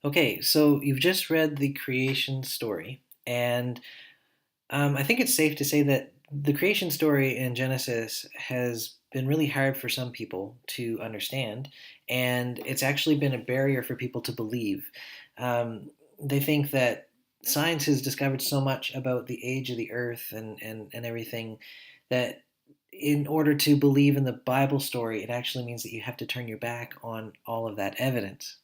Okay, so you've just read the creation story, and I think it's safe to say that the creation story in Genesis has been really hard for some people to understand, and it's actually been a barrier for people to believe. They think that science has discovered so much about the age of the earth and everything that in order to believe in the Bible story, it actually means that you have to turn your back on all of that evidence.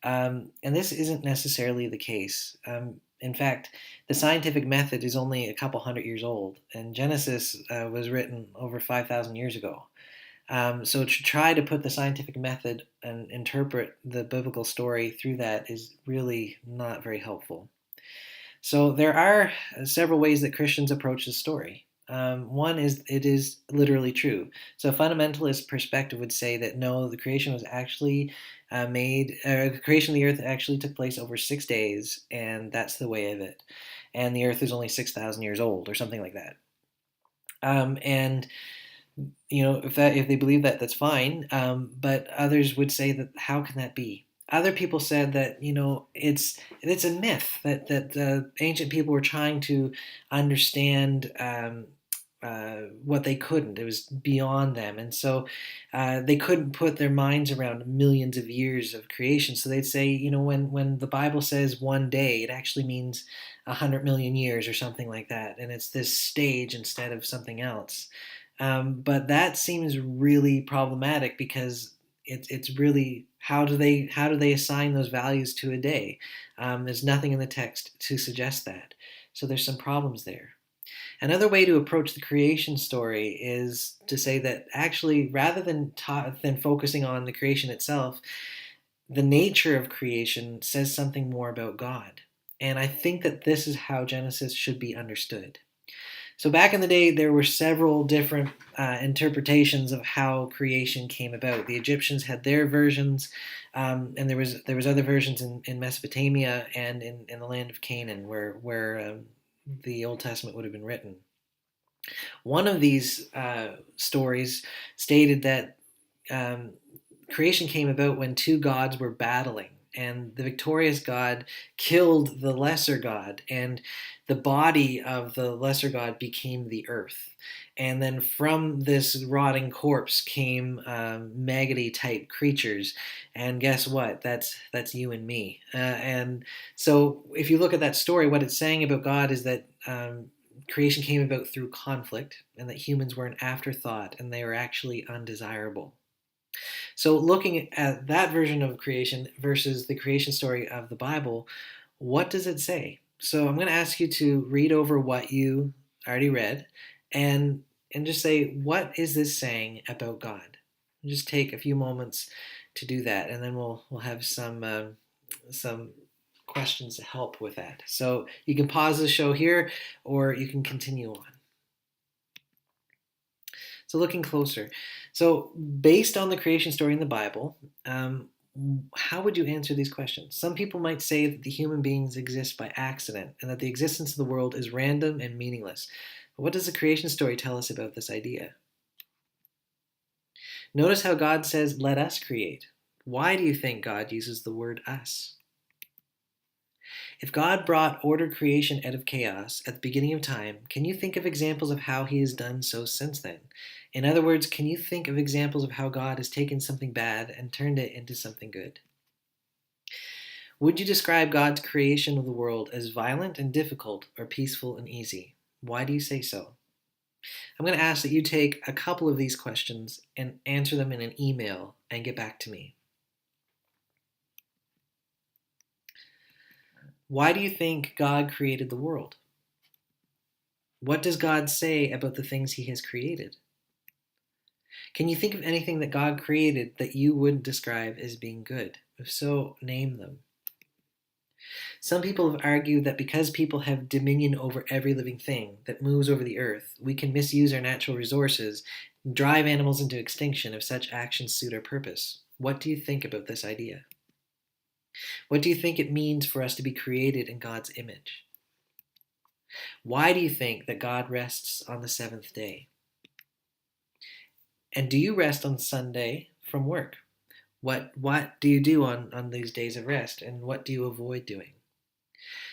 And this isn't necessarily the case. In fact, the scientific method is only a couple hundred years old, and Genesis was written over 5,000 years ago. So to try to put the scientific method and interpret the biblical story through that is really not very helpful. So there are several ways that Christians approach the story. One is it is literally true. So a fundamentalist perspective would say that no, the creation was actually the creation of the earth actually took place over 6 days, and that's the way of it. And the earth is only 6,000 years old, or something like that. And if they believe that, that's fine. But others would say that how can that be? Other people said that it's a myth that ancient people were trying to understand what they couldn't. It was beyond them, and so they couldn't put their minds around millions of years of creation. So they'd say, when the Bible says one day, it actually means 100 million years or something like that, and it's this stage instead of something else. But that seems really problematic because it's really how do they assign those values to a day? There's nothing in the text to suggest that, so there's some problems there. Another way to approach the creation story is to say that actually, rather than focusing on the creation itself, the nature of creation says something more about God. And I think that this is how Genesis should be understood. So back in the day, there were several different interpretations of how creation came about. The Egyptians had their versions, and there was other versions in Mesopotamia and in the land of Canaan, where the Old Testament would have been written. One of these stories stated that um, creation came about when two gods were battling, and the victorious god killed the lesser god, and the body of the lesser god became the earth. And then from this rotting corpse came maggoty type creatures, and guess what? That's you and me. And so, if you look at that story, what it's saying about God is that creation came about through conflict, and that humans were an afterthought, and they were actually undesirable. So, looking at that version of creation versus the creation story of the Bible, what does it say? So, I'm going to ask you to read over what you already read and just say, what is this saying about God? Just take a few moments to do that, and then we'll have some questions to help with that. So, you can pause the show here, or you can continue on. So, looking closer. So, based on the creation story in the Bible, how would you answer these questions? Some people might say that the human beings exist by accident and that the existence of the world is random and meaningless. But what does the creation story tell us about this idea? Notice how God says, let us create. Why do you think God uses the word us? If God brought ordered creation out of chaos at the beginning of time, can you think of examples of how he has done so since then? In other words, can you think of examples of how God has taken something bad and turned it into something good? Would you describe God's creation of the world as violent and difficult or peaceful and easy? Why do you say so? I'm going to ask that you take a couple of these questions and answer them in an email and get back to me. Why do you think God created the world? What does God say about the things he has created? Can you think of anything that God created that you would describe as being good? If so, name them. Some people have argued that because people have dominion over every living thing that moves over the earth, we can misuse our natural resources and drive animals into extinction if such actions suit our purpose. What do you think about this idea? What do you think it means for us to be created in God's image? Why do you think that God rests on the seventh day? And do you rest on Sunday from work? What do you do on these days of rest, and what do you avoid doing?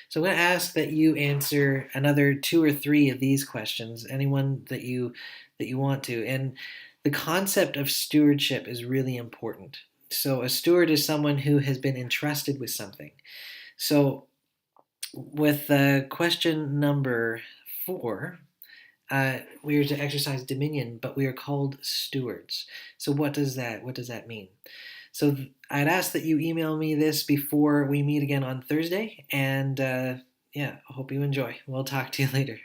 So I'm going to ask that you answer another two or three of these questions, anyone that you want to. And the concept of stewardship is really important. So a steward is someone who has been entrusted with something. So with question number 4, we are to exercise dominion, but we are called stewards. So what does that mean? So I'd ask that you email me this before we meet again on Thursday, and yeah, I hope you enjoy. We'll talk to you later.